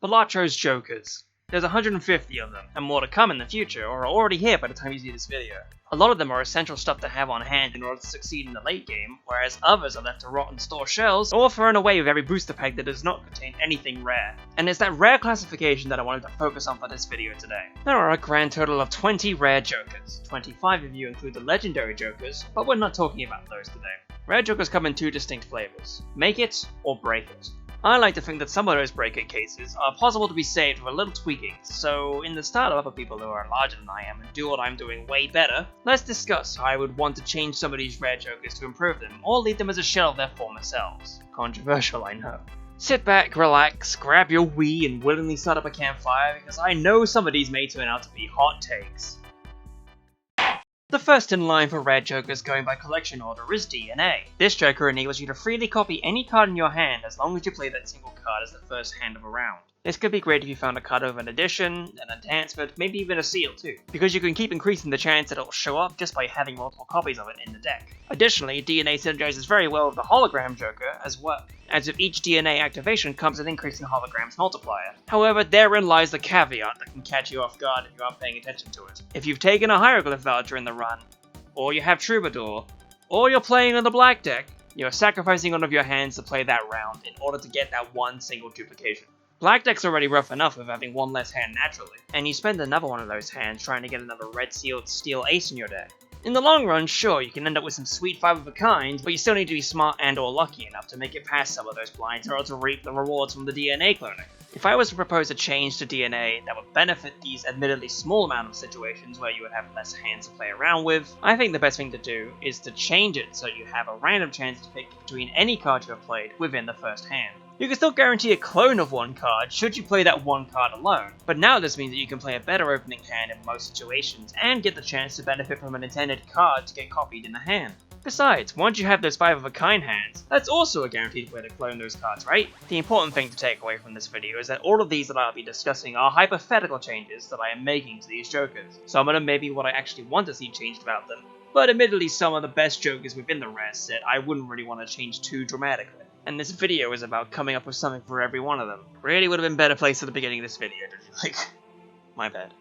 Balatro's Jokers. There's 150 of them, and more to come in the future, or are already here by the time you see this video. A lot of them are essential stuff to have on hand in order to succeed in the late game, whereas others are left to rot in store shelves, or thrown away with every booster pack that does not contain anything rare. And it's that rare classification that I wanted to focus on for this video today. There are a grand total of 20 rare Jokers. 25 of you include the legendary Jokers, but we're not talking about those today. Rare Jokers come in two distinct flavors: make it or break it. I like to think that some of those break-it cases are possible to be saved with a little tweaking, so in the style of other people who are larger than I am and do what I'm doing way better, let's discuss how I would want to change some of these rare Jokers to improve them, or leave them as a shell of their former selves. Controversial, I know. Sit back, relax, grab your Wii and willingly start up a campfire, because I know some of these may turn out to be hot takes. The first in line for rare Jokers going by collection order is DNA. This Joker enables you to freely copy any card in your hand as long as you play that single card as the first hand of a round. This could be great if you found a card of an addition, an enhancement, maybe even a seal too, because you can keep increasing the chance that it will show up just by having multiple copies of it in the deck. Additionally, DNA synergizes very well with the hologram Joker as well, as with each DNA activation comes an increasing hologram's multiplier. However, therein lies the caveat that can catch you off guard if you aren't paying attention to it. If you've taken a hieroglyph voucher in the run, or you have Troubadour, or you're playing on the black deck, you're sacrificing one of your hands to play that round in order to get that one single duplication. Black deck's already rough enough with having one less hand naturally, and you spend another one of those hands trying to get another red sealed steel ace in your deck. In the long run, sure, you can end up with some sweet 5 of a kind, but you still need to be smart and or lucky enough to make it past some of those blinds in order to reap the rewards from the DNA cloning. If I was to propose a change to DNA that would benefit these admittedly small amount of situations where you would have less hands to play around with, I think the best thing to do is to change it so you have a random chance to pick between any card you have played within the first hand. You can still guarantee a clone of one card should you play that one card alone, but now this means that you can play a better opening hand in most situations and get the chance to benefit from an intended card to get copied in the hand. Besides, once you have those 5 of a kind hands, that's also a guaranteed way to clone those cards, right? The important thing to take away from this video is that all of these that I'll be discussing are hypothetical changes that I am making to these Jokers. Some of them may be what I actually want to see changed about them, but admittedly some of the best Jokers within the rare set I wouldn't really want to change too dramatically. And this video is about coming up with something for every one of them. Really would have been better placed at the beginning of this video, don't you think? My bad.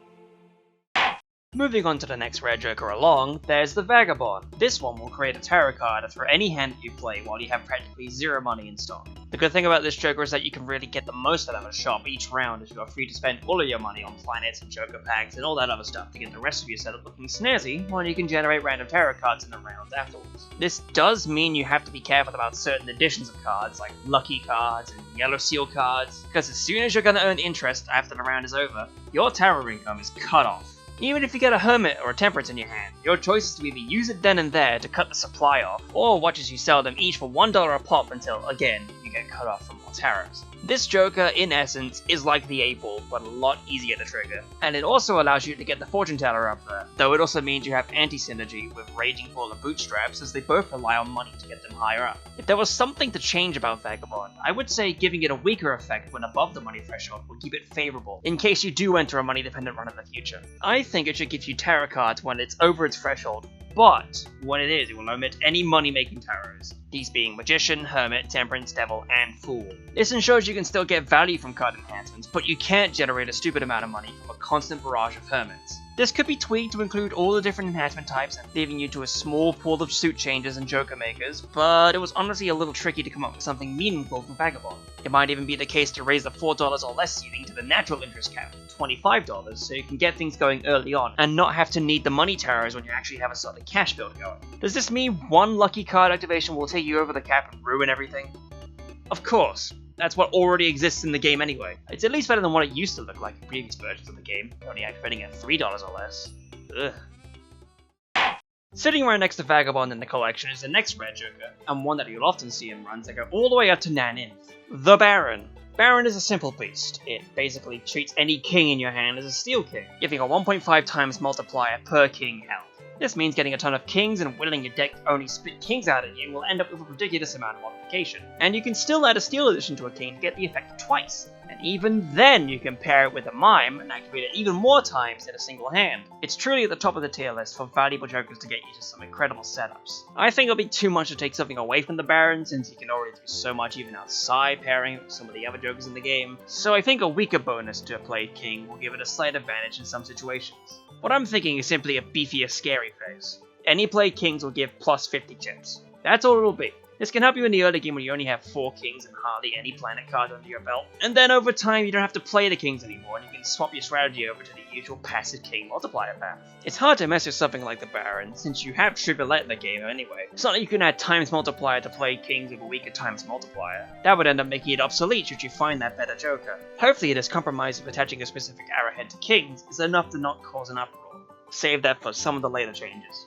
Moving on to the next rare Joker along, there's the Vagabond. This one will create a tarot card for any hand that you play while you have practically zero money in stock. The good thing about this Joker is that you can really get the most out of a shop each round, as you are free to spend all of your money on planets and Joker packs and all that other stuff to get the rest of your setup looking snazzy, while you can generate random tarot cards in the rounds afterwards. This does mean you have to be careful about certain editions of cards, like lucky cards and yellow seal cards, because as soon as you're going to earn interest after the round is over, your tarot income is cut off. Even if you get a Hermit or a Temperance in your hand, your choice is to either use it then and there to cut the supply off, or watch as you sell them each for $1 a pop until, again, you get cut off from more tarots. This Joker, in essence, is like the 8-ball, but a lot easier to trigger, and it also allows you to get the Fortune Teller up there, though it also means you have anti-synergy with Raging Full of Bootstraps, as they both rely on money to get them higher up. If there was something to change about Vagabond, I would say giving it a weaker effect when above the money threshold would keep it favourable, in case you do enter a money-dependent run in the future. I think it should give you tarot cards when it's over its threshold, but when it is, it will omit any money-making tarots, these being Magician, Hermit, Temperance, Devil, and Fool. This ensures you can still get value from card enhancements, but you can't generate a stupid amount of money from a constant barrage of Hermits. This could be tweaked to include all the different enhancement types, leaving you to a small pool of suit changes and Joker makers, but it was honestly a little tricky to come up with something meaningful for Vagabond. It might even be the case to raise the $4 or less ceiling to the natural interest cap, $25, so you can get things going early on, and not have to need the money tarots when you actually have a solid cash build going. Does this mean one lucky card activation will take you over the cap and ruin everything? Of course. That's what already exists in the game anyway. It's at least better than what it used to look like in previous versions of the game, only activating at $3 or less. Ugh. Sitting right next to Vagabond in the collection is the next rare Joker, and one that you'll often see in runs that go all the way up to Nan-Inth. The Baron. Baron is a simple beast. It basically treats any king in your hand as a steel king, giving a 1.5 times multiplier per king held. This means getting a ton of kings and whittling your deck to only spit kings out at you will end up with a ridiculous amount of modification. And you can still add a steel addition to a king to get the effect twice. and even then you can pair it with a mime and activate it even more times in a single hand. It's truly at the top of the tier list for valuable jokers to get you to some incredible setups. I think it'll be too much to take something away from the Baron, since you can already do so much even outside pairing with some of the other jokers in the game, so I think a weaker bonus to a played king will give it a slight advantage in some situations. What I'm thinking is simply a beefier scary phase. Any played kings will give plus 50 chips. That's all it'll be. This can help you in the early game when you only have 4 kings and hardly any planet cards under your belt, and then over time you don't have to play the kings anymore and you can swap your strategy over to the usual passive king multiplier path. It's hard to mess with something like the Baron, since you have true roulette in the game anyway. It's not like you can add times multiplier to play kings with a weaker times multiplier. That would end up making it obsolete should you find that better joker. Hopefully this compromise of attaching a specific arrowhead to kings is enough to not cause an uproar. Save that for some of the later changes.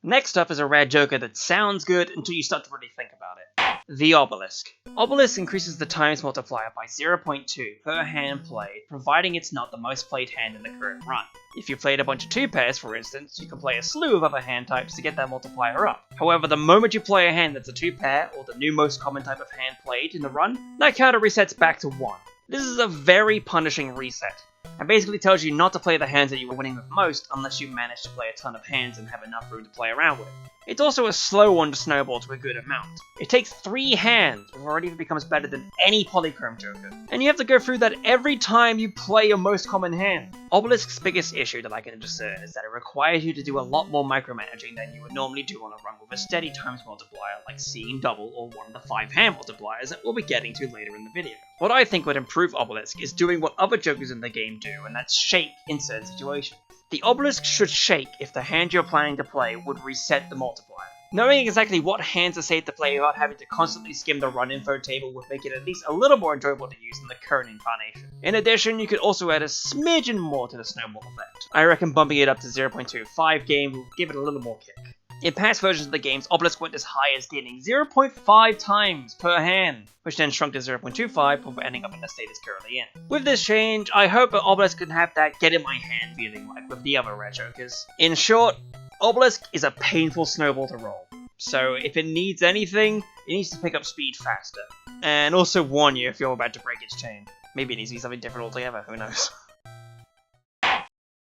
Next up is a rare joker that sounds good until you start to really think about it. The Obelisk. Obelisk increases the times multiplier by 0.2 per hand played, providing it's not the most played hand in the current run. If you played a bunch of 2 pairs, for instance, you can play a slew of other hand types to get that multiplier up. However, the moment you play a hand that's a 2 pair, or the new most common type of hand played in the run, that counter resets back to 1. This is a very punishing reset. It basically tells you not to play the hands that you were winning with most unless you manage to play a ton of hands and have enough room to play around with. It's also a slow one to snowball to a good amount. It takes 3 hands before it even becomes better than any polychrome joker, and you have to go through that every time you play your most common hand. Obelisk's biggest issue that I can discern is that it requires you to do a lot more micromanaging than you would normally do on a run with a steady times multiplier like seeing double or one of the 5 hand multipliers that we'll be getting to later in the video. What I think would improve Obelisk is doing what other jokers in the game do, and that's shake in certain situations. The Obelisk should shake if the hand you're planning to play would reset the multiplier. Knowing exactly what hands are safe to play without having to constantly skim the run info table would make it at least a little more enjoyable to use than the current incarnation. In addition, you could also add a smidgen more to the snowball effect. I reckon bumping it up to 0.25 game will give it a little more kick. In past versions of the games, Obelisk went as high as dealing 0.5 times per hand, which then shrunk to 0.25 before ending up in the state it's currently in. With this change, I hope that Obelisk can have that get in my hand feeling like with the other rare jokers. In short, Obelisk is a painful snowball to roll, so if it needs anything, it needs to pick up speed faster, and also warn you if you're about to break its chain. Maybe it needs to be something different altogether, who knows.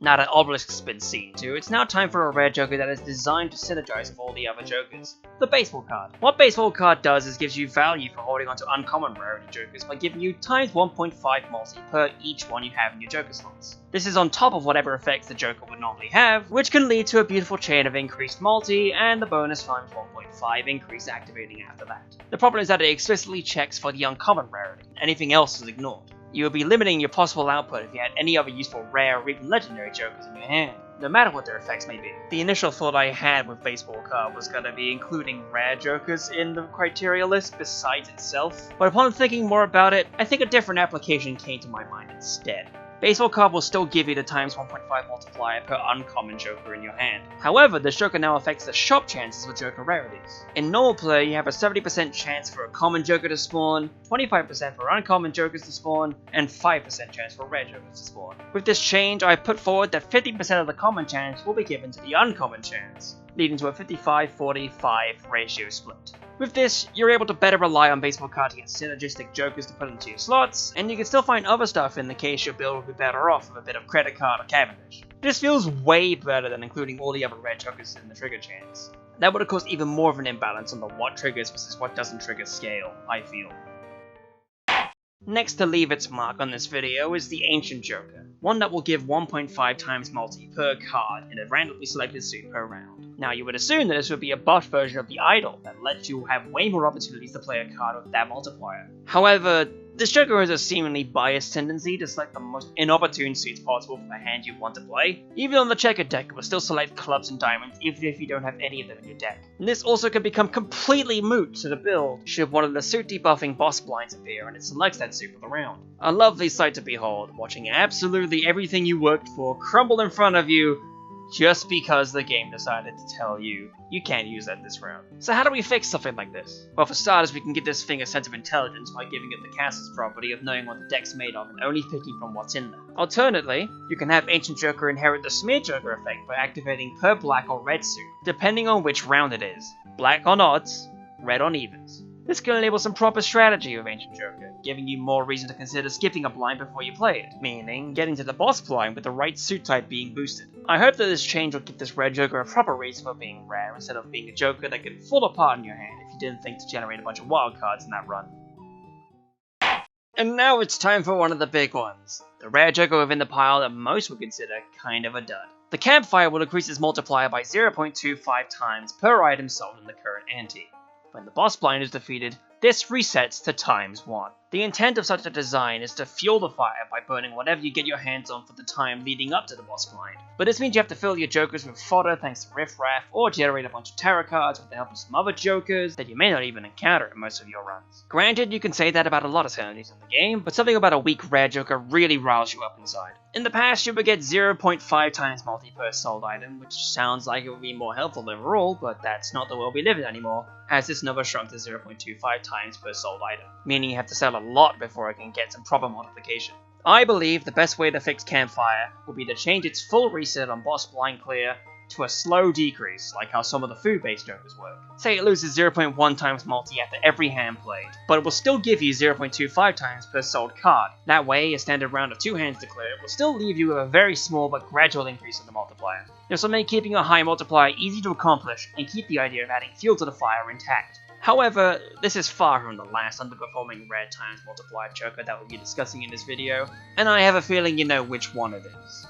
Now that Obelisk's been seen to, it's now time for a rare joker that is designed to synergize with all the other jokers. The baseball card. What baseball card does is gives you value for holding onto uncommon rarity jokers by giving you times 1.5 multi per each one you have in your joker slots. This is on top of whatever effects the joker would normally have, which can lead to a beautiful chain of increased multi and the bonus times 1.5 increase activating after that. The problem is that it explicitly checks for the uncommon rarity, anything else is ignored. You would be limiting your possible output if you had any other useful rare or even legendary jokers in your hand, no matter what their effects may be. The initial thought I had with baseball card was going to be including rare jokers in the criteria list besides itself, but upon thinking more about it, I think a different application came to my mind instead. Baseball card will still give you the times 1.5 multiplier per uncommon joker in your hand. However, this joker now affects the shop chances for joker rarities. In normal play, you have a 70% chance for a common joker to spawn, 25% for uncommon jokers to spawn, and 5% chance for rare jokers to spawn. With this change, I put forward that 50% of the common chance will be given to the uncommon chance, leading to a 55-45 ratio split. With this, you're able to better rely on baseball card to get synergistic jokers to put into your slots, and you can still find other stuff in the case your build would be better off with a bit of credit card or Cavendish. This feels way better than including all the other red jokers in the trigger chains. That would have caused even more of an imbalance on the what triggers versus what doesn't trigger scale, I feel. Next to leave its mark on this video is the Ancient Joker, one that will give 1.5 times multi per card in a randomly selected suit per round. Now you would assume that this would be a buffed version of the Idol that lets you have way more opportunities to play a card with that multiplier. However, this Joker has a seemingly biased tendency to select the most inopportune suits possible for the hand you want to play. Even on the checkered deck, it will still select clubs and diamonds even if you don't have any of them in your deck. And this also can become completely moot to the build should one of the suit debuffing boss blinds appear and it selects that suit for the round. A lovely sight to behold, watching absolutely everything you worked for crumble in front of you just because the game decided to tell you you can't use that this round. So how do we fix something like this? Well, for starters, we can give this thing a sense of intelligence by giving it the caster's property of knowing what the deck's made of and only picking from what's in there. Alternatively, you can have Ancient Joker inherit the Smear Joker effect by activating per black or red suit, depending on which round it is. Black on odds, red on evens. This can enable some proper strategy with Ancient Joker, giving you more reason to consider skipping a blind before you play it, meaning getting to the boss blind with the right suit type being boosted. I hope that this change will give this rare Joker a proper reason for being rare instead of being a Joker that could fall apart in your hand if you didn't think to generate a bunch of wild cards in that run. And now it's time for one of the big ones, the rare Joker within the pile that most would consider kind of a dud. The Campfire will increase its multiplier by 0.25 times per item sold in the current ante. When the boss blind is defeated, this resets to ×1. The intent of such a design is to fuel the fire by burning whatever you get your hands on for the time leading up to the boss blind. But this means you have to fill your Jokers with fodder thanks to Riff Raff, or generate a bunch of tarot cards with the help of some other Jokers that you may not even encounter in most of your runs. Granted, you can say that about a lot of synergies in the game, but something about a weak rare Joker really riles you up inside. In the past, you would get 0.5 times multi per sold item, which sounds like it would be more helpful overall, but that's not the world we live in anymore, as this number shrunk to 0.25 times per sold item, meaning you have to sell a lot before it can get some proper modification. I believe the best way to fix Campfire will be to change its full reset on boss blind clear to a slow decrease, like how some of the food-based Jokers work. Say it loses 0.1 times multi after every hand played, but it will still give you 0.25 times per sold card. That way, a standard round of 2 hands to clear will still leave you with a very small but gradual increase in the multiplier. This will make keeping a high multiplier easy to accomplish and keep the idea of adding fuel to the fire intact. However, this is far from the last underperforming rare times multiplier Joker that we'll be discussing in this video, and I have a feeling you know which one it is.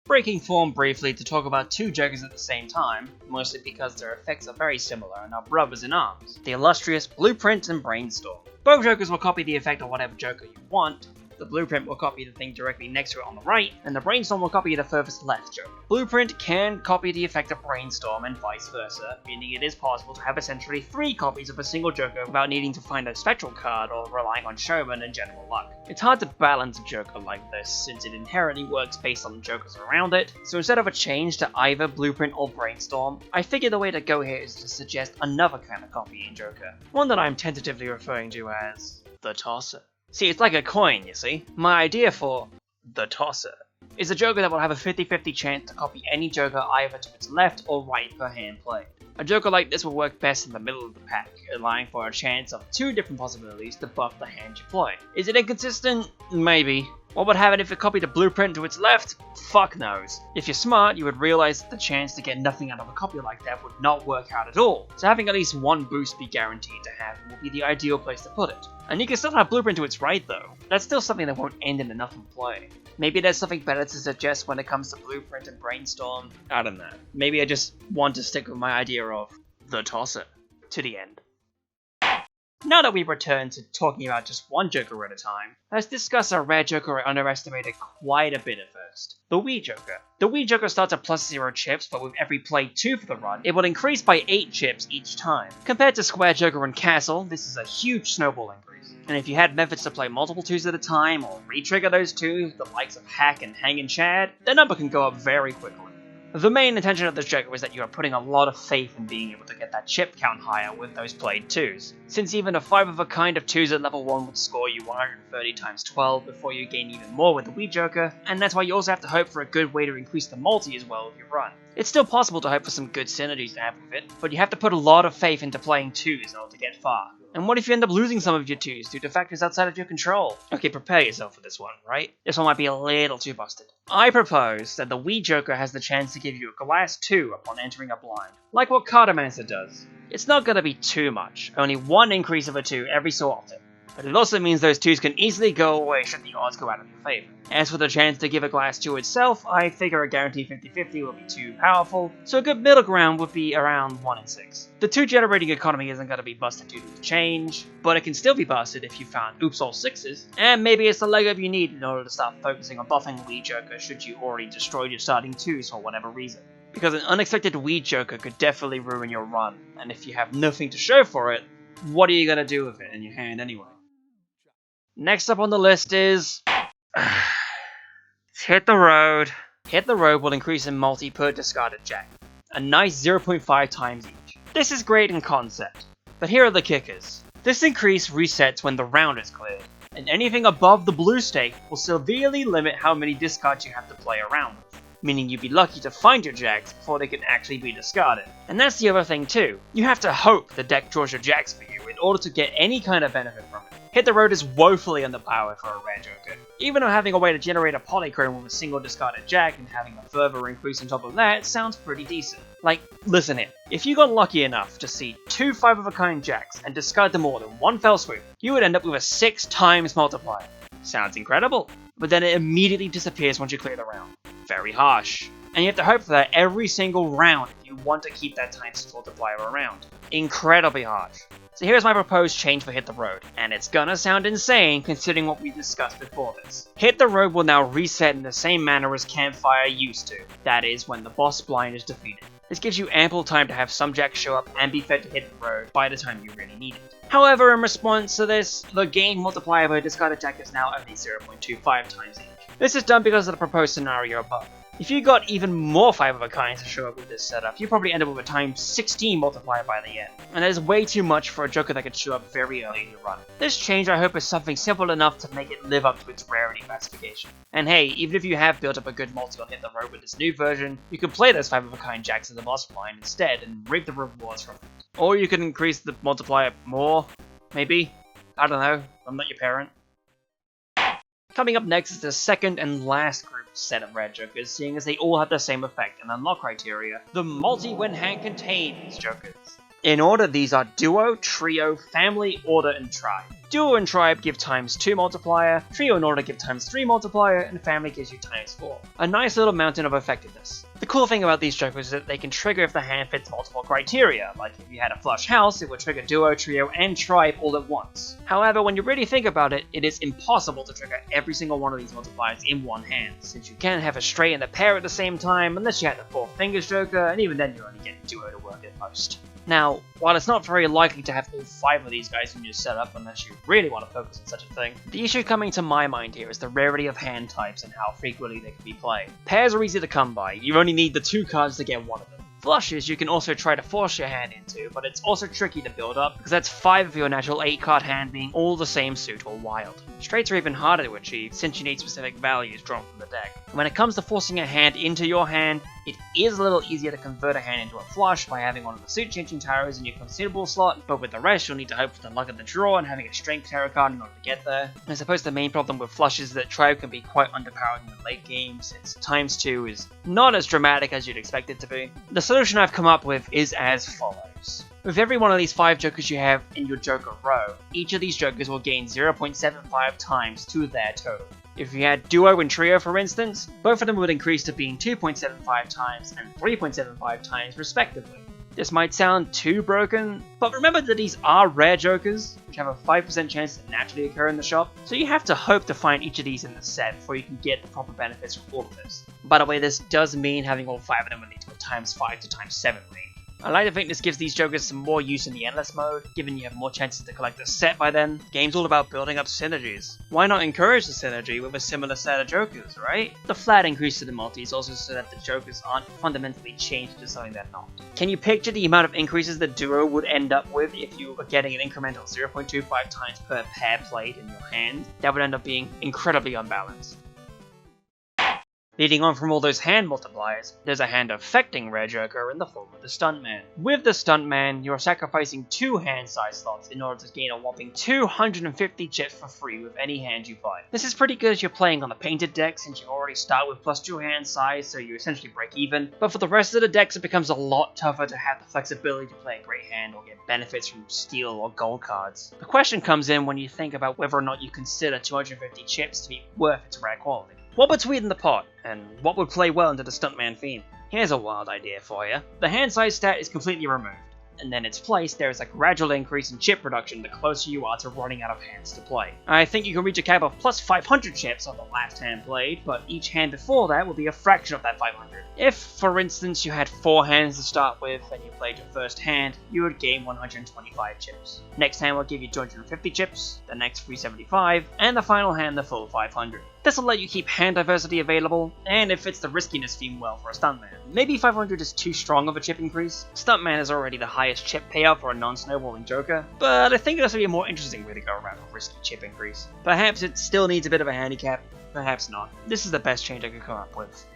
Breaking form briefly to talk about 2 Jokers at the same time, mostly because their effects are very similar and are brothers in arms, the illustrious Blueprint and Brainstorm. Both Jokers will copy the effect of whatever Joker you want. The Blueprint will copy the thing directly next to it on the right, and the Brainstorm will copy the furthest left Joker. Blueprint can copy the effect of Brainstorm and vice versa, meaning it is possible to have essentially 3 copies of a single Joker without needing to find a spectral card or relying on showman and general luck. It's hard to balance a Joker like this, since it inherently works based on the Jokers around it, so instead of a change to either Blueprint or Brainstorm, I figured the way to go here is to suggest another kind of copying Joker, one that I'm tentatively referring to as the Tosser. See, it's like a coin, you see. My idea for the Tosser is a Joker that will have a 50-50 chance to copy any Joker either to its left or right per hand played. A Joker like this will work best in the middle of the pack, allowing for a chance of 2 different possibilities to buff the hand you play. Is it inconsistent? Maybe. What would happen if it copied a Blueprint to its left? Fuck knows. If you're smart, you would realize that the chance to get nothing out of a copy like that would not work out at all, so having at least 1 boost be guaranteed to happen will be the ideal place to put it. And you can still have Blueprint to its right though. That's still something that won't end in enough in play. Maybe there's something better to suggest when it comes to Blueprint and Brainstorm. I don't know. Maybe I just want to stick with my idea of the Tosser to the end. Now that we've returned to talking about just one Joker at a time, let's discuss a rare Joker I underestimated quite a bit at first. The Wii Joker. The Wii Joker starts at +0 chips, but with every play 2 for the run, it will increase by 8 chips each time. Compared to Square Joker and Castle, this is a huge snowball increase. And if you had methods to play multiple 2s at a time, or re-trigger those 2s, the likes of Hack and Hang and Chad, the number can go up very quickly. The main intention of this Joker is that you are putting a lot of faith in being able to get that chip count higher with those played 2s, since even a 5 of a kind of 2s at level 1 would score you 130 times 12 before you gain even more with the Wii Joker, and that's why you also have to hope for a good way to increase the multi as well with your run. It's still possible to hope for some good synergies to have with it, but you have to put a lot of faith into playing 2s in order to get far. And what if you end up losing some of your 2s due to factors outside of your control? Okay, prepare yourself for this one, right? This one might be a little too busted. I propose that the Wii Joker has the chance to give you a glass 2 upon entering a blind, like what Cartomancer does. It's not gonna be too much, only 1 increase of a 2 every so often. But it also means those 2s can easily go away should the odds go out of your favor. As for the chance to give a glass 2 itself, I figure a guaranteed 50-50 will be too powerful, so a good middle ground would be around 1 in 6. The 2 generating economy isn't going to be busted due to the change, but it can still be busted if you found oops all 6s, and maybe it's the leg up you need in order to start focusing on buffing Wii Joker should you already destroyed your starting 2s for whatever reason. Because an unexpected Wii Joker could definitely ruin your run, and if you have nothing to show for it, what are you going to do with it in your hand anyway? Next up on the list is Hit the Road. Hit the Road will increase in multi per discarded jack, a nice 0.5 times each. This is great in concept, but here are the kickers. This increase resets when the round is cleared, and anything above the blue stake will severely limit how many discards you have to play around with. meaning you'd be lucky to find your jacks before they could actually be discarded. And that's the other thing too. You have to hope the deck draws your jacks for you in order to get any kind of benefit from it. Hit the Road is woefully underpowered for a rare joker. Even though having a way to generate a polychrome with a single discarded jack and having a further increase on top of that sounds pretty decent. Like, listen here, if you got lucky enough to see 2 5-of-a-kind jacks and discard them all in one fell swoop, you would end up with a 6 times multiplier. Sounds incredible, but then it immediately disappears once you clear the round. Very harsh. And you have to hope for that every single round if you want to keep that times 6 multiplier around. Incredibly harsh. So here's my proposed change for Hit the Road, and it's gonna sound insane considering what we discussed before this. Hit the Road will now reset in the same manner as Campfire used to, that is, when the boss blind is defeated. This gives you ample time to have some jacks show up and be fed to Hit the Road by the time you really need it. However, in response to this, the gain multiplier per discarded jack is now only 0.25 times each. This is done because of the proposed scenario above. If you got even more 5-of-a-kinds to show up with this setup, you probably end up with a times 16 multiplier by the end, and that is way too much for a joker that could show up very early in your run. This change I hope is something simple enough to make it live up to its rarity classification. And hey, even if you have built up a good multi on Hit the Road with this new version, you can play those 5-of-a-kind jacks in the boss blind instead and reap the rewards from it. Or you can increase the multiplier more, maybe? I don't know, I'm not your parent. Coming up next is the second and last group set of rare jokers, seeing as they all have the same effect and unlock criteria, the multi-when-hand contains jokers. In order, these are Duo, Trio, Family, Order, and Tribe. Duo and Tribe give times 2 multiplier, Trio and Order give times 3 multiplier, and Family gives you times 4. A nice little mountain of effectiveness. The cool thing about these jokers is that they can trigger if the hand fits multiple criteria, like if you had a flush house, it would trigger Duo, Trio, and Tribe all at once. However, when you really think about it, it is impossible to trigger every single one of these multipliers in one hand, since you can't have a straight and a pair at the same time unless you had the 4 fingers joker, and even then you're only getting Duo to work at most. Now, while it's not very likely to have all 5 of these guys in your setup unless you really want to focus on such a thing, the issue coming to my mind here is the rarity of hand types and how frequently they can be played. Pairs are easy to come by, you only need the 2 cards to get one of them. Flushes you can also try to force your hand into, but it's also tricky to build up, because that's 5 of your natural 8-card hand being all the same suit or wild. Straights are even harder to achieve, since you need specific values drawn from the deck. When it comes to forcing a hand into your hand, it is a little easier to convert a hand into a flush by having one of the suit changing tarots in your consumable slot, but with the rest you'll need to hope for the luck of the draw and having a strength tarot card in order to get there. I suppose the main problem with flushes is that Tribe can be quite underpowered in the late game, since times 2 is not as dramatic as you'd expect it to be. The solution I've come up with is as follows. With every one of these 5 jokers you have in your joker row, each of these jokers will gain 0.75 times to their total. If you had Duo and Trio for instance, both of them would increase to being 2.75 times and 3.75 times respectively. This might sound too broken, but remember that these are rare jokers, which have a 5% chance to naturally occur in the shop, so you have to hope to find each of these in the set before you can get the proper benefits from all of this. By the way, this does mean having all 5 of them will lead to a times 5 to times 7 range. I like to think this gives these jokers some more use in the endless mode, given you have more chances to collect the set by then. The game's all about building up synergies. Why not encourage the synergy with a similar set of jokers, right? The flat increase to the multi is also so that the jokers aren't fundamentally changed to something they're not. Can you picture the amount of increases the Duo would end up with if you were getting an incremental 0.25 times per pair played in your hand? That would end up being incredibly unbalanced. Leading on from all those hand multipliers, there's a hand affecting rare joker in the form of the Stuntman. With the Stuntman, you're sacrificing 2 hand size slots in order to gain a whopping 250 chips for free with any hand you buy. This is pretty good if you're playing on the painted deck, since you already start with +2 hand size, so you essentially break even, but for the rest of the decks it becomes a lot tougher to have the flexibility to play a great hand or get benefits from steel or gold cards. The question comes in when you think about whether or not you consider 250 chips to be worth its rare quality. What would sweeten the pot, and what would play well into the Stuntman theme? Here's a wild idea for you. The hand size stat is completely removed, and in its place there is a gradual increase in chip production the closer you are to running out of hands to play. I think you can reach a cap of plus 500 chips on the last hand played, but each hand before that will be a fraction of that 500. If, for instance, you had 4 hands to start with and you played your first hand, you would gain 125 chips. Next hand will give you 250 chips, the next 375, and the final hand the full 500. This will let you keep hand diversity available, and it fits the riskiness theme well for a Stuntman. Maybe 500 is too strong of a chip increase. Stuntman is already the highest chip payout for a non-snowballing joker, but I think this would be a more interesting way to go around a risky chip increase. Perhaps it still needs a bit of a handicap, perhaps not. This is the best change I could come up with.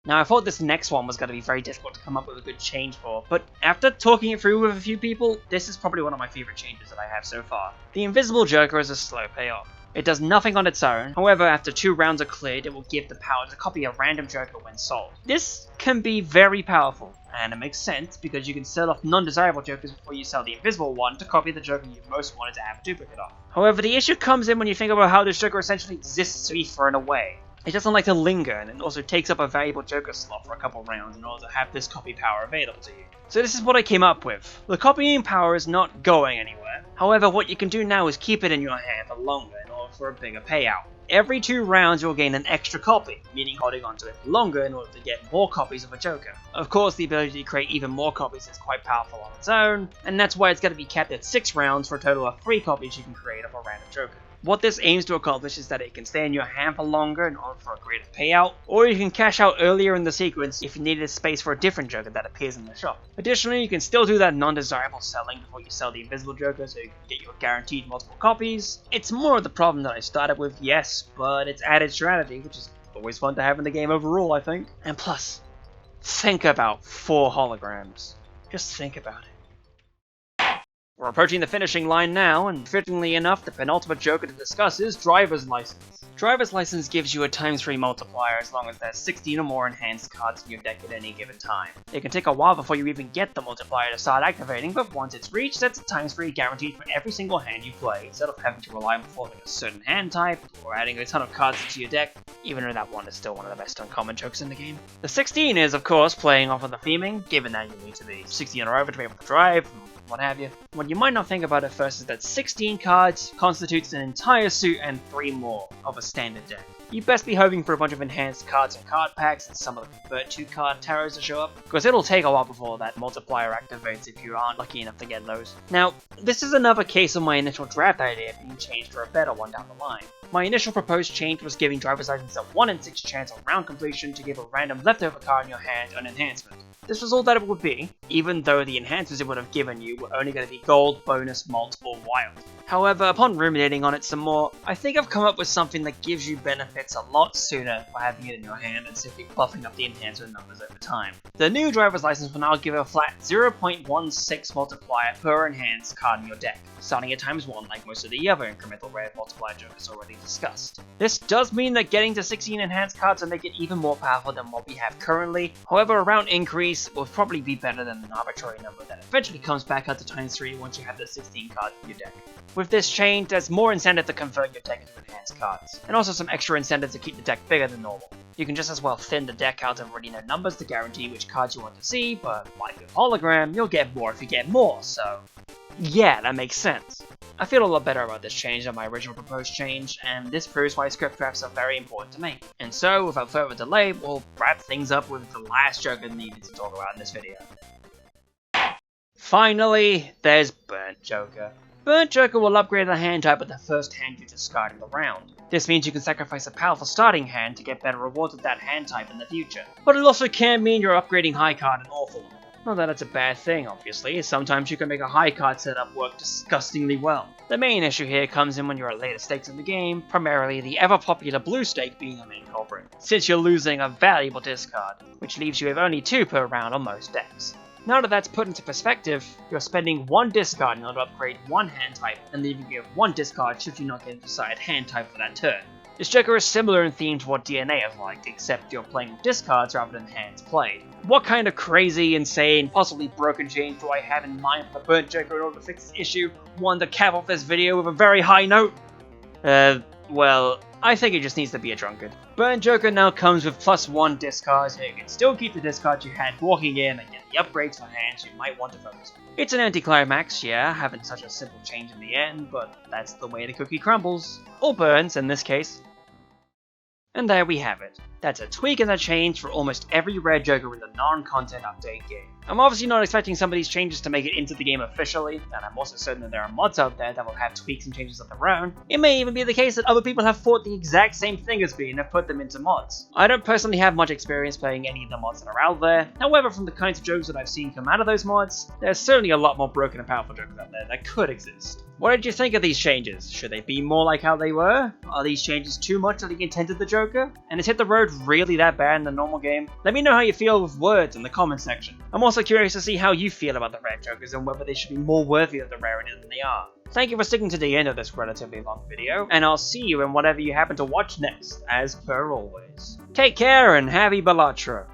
Now I thought this next one was going to be very difficult to come up with a good change for, but after talking it through with a few people, this is probably one of my favourite changes that I have so far. The invisible Joker is a slow payoff. It does nothing on its own, however after 2 rounds are cleared it will give the power to copy a random Joker when sold. This can be very powerful, and it makes sense because you can sell off non-desirable Jokers before you sell the invisible one to copy the Joker you most wanted to have a duplicate of. However, the issue comes in when you think about how this Joker essentially exists to be thrown away. It doesn't like to linger, and it also takes up a valuable Joker slot for a couple rounds in order to have this copy power available to you. So this is what I came up with. The copying power is not going anywhere. However, what you can do now is keep it in your hand for longer in order for a bigger payout. Every 2 rounds you'll gain an extra copy, meaning holding onto it longer in order to get more copies of a Joker. Of course, the ability to create even more copies is quite powerful on its own, and that's why it's going to be capped at 6 rounds for a total of 3 copies you can create of a random Joker. What this aims to accomplish is that it can stay in your hand for longer in order for a greater payout, or you can cash out earlier in the sequence if you needed space for a different Joker that appears in the shop. Additionally, you can still do that non-desirable selling before you sell the invisible Joker so you can get your guaranteed multiple copies. It's more of the problem that I started with, yes, but it's added strategy, which is always fun to have in the game overall, I think. And plus, think about 4 holograms. Just think about it. We're approaching the finishing line now, and fittingly enough, the penultimate Joker to discuss is Driver's License. Driver's License gives you a ×3 multiplier as long as there's 16 or more enhanced cards in your deck at any given time. It can take a while before you even get the multiplier to start activating, but once it's reached, that's a ×3 guaranteed for every single hand you play, instead of having to rely on performing a certain hand type, or adding a ton of cards into your deck, even though that one is still one of the best uncommon Jokers in the game. The 16 is, of course, playing off of the theming, given that you need to be 16 or over to be able to drive, what have you. What you might not think about at first is that 16 cards constitutes an entire suit and 3 more of a standard deck. You best be hoping for a bunch of enhanced cards and card packs and some of the Convert 2 card tarots to show up, because it'll take a while before that multiplier activates if you aren't lucky enough to get those. Now, this is another case of my initial draft idea being changed for a better one down the line. My initial proposed change was giving Driver's License a 1 in 6 chance on round completion to give a random leftover card in your hand an enhancement. This was all that it would be, even though the enhancements it would have given you were only going to be gold, bonus, malt, or wild. However, upon ruminating on it some more, I think I've come up with something that gives you benefits a lot sooner by having it in your hand and simply buffing up the enhancement numbers over time. The new Driver's License will now give a flat 0.16 multiplier per enhanced card in your deck, starting at ×1 like most of the other incremental rare multiplier Jokers already discussed. This does mean that getting to 16 enhanced cards will make it even more powerful than what we have currently. However, a round increase will probably be better than an arbitrary number that eventually comes back out to ×3 once you have the 16 cards in your deck. With this change, there's more incentive to convert your deck into enhanced cards, and also some extra incentive to keep the deck bigger than normal. You can just as well thin the deck out of already known numbers to guarantee which cards you want to see, but like with hologram, you'll get more if you get more, so yeah, that makes sense. I feel a lot better about this change than my original proposed change, and this proves why script drafts are very important to me. And so, without further delay, we'll wrap things up with the last Joker needed to talk about in this video. Finally, there's Burnt Joker. Burnt Joker will upgrade the hand type with the first hand you discard in the round. This means you can sacrifice a powerful starting hand to get better rewards with that hand type in the future. But it also can mean you're upgrading high card and awful. Not that it's a bad thing, obviously, sometimes you can make a high card setup work disgustingly well. The main issue here comes in when you're at later stakes in the game, primarily the ever-popular blue stake being the main culprit, since you're losing a valuable discard, which leaves you with only 2 per round on most decks. Now that that's put into perspective, you're spending 1 discard in order to upgrade 1 hand type, and leaving you with 1 discard should you not get a desired hand type for that turn. This Joker is similar in theme to what DNA is like, except you're playing with discards rather than hands played. What kind of crazy, insane, possibly broken change do I have in mind for the Burnt Joker in order to fix this issue? One to cap off this video with a very high note? Well, I think it just needs to be a drunkard. Burnt Joker now comes with +1 discards, so you can still keep the discards you had walking in and get the upgrades for hands you might want to focus on. It's an anticlimax, yeah, having such a simple change in the end, but that's the way the cookie crumbles. Or burns, in this case. And there we have it. That's a tweak and a change for almost every rare Joker in the non-content update game. I'm obviously not expecting some of these changes to make it into the game officially, and I'm also certain that there are mods out there that will have tweaks and changes of their own. It may even be the case that other people have thought the exact same thing as me and have put them into mods. I don't personally have much experience playing any of the mods that are out there, however from the kinds of Jokers that I've seen come out of those mods, there's certainly a lot more broken and powerful Jokers out there that could exist. What did you think of these changes? Should they be more like how they were? Are these changes too much of the intent of the Joker? And is Hit the Road word really that bad in the normal game? Let me know how you feel with words in the comment section. I'm also curious to see how you feel about the rare jokers and whether they should be more worthy of the rarity than they are. Thank you for sticking to the end of this relatively long video, and I'll see you in whatever you happen to watch next, as per always. Take care and happy Balatro.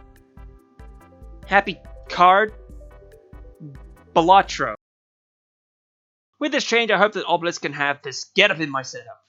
Happy card Balatro. With this change, I hope that Obelisk can have this get up in my setup.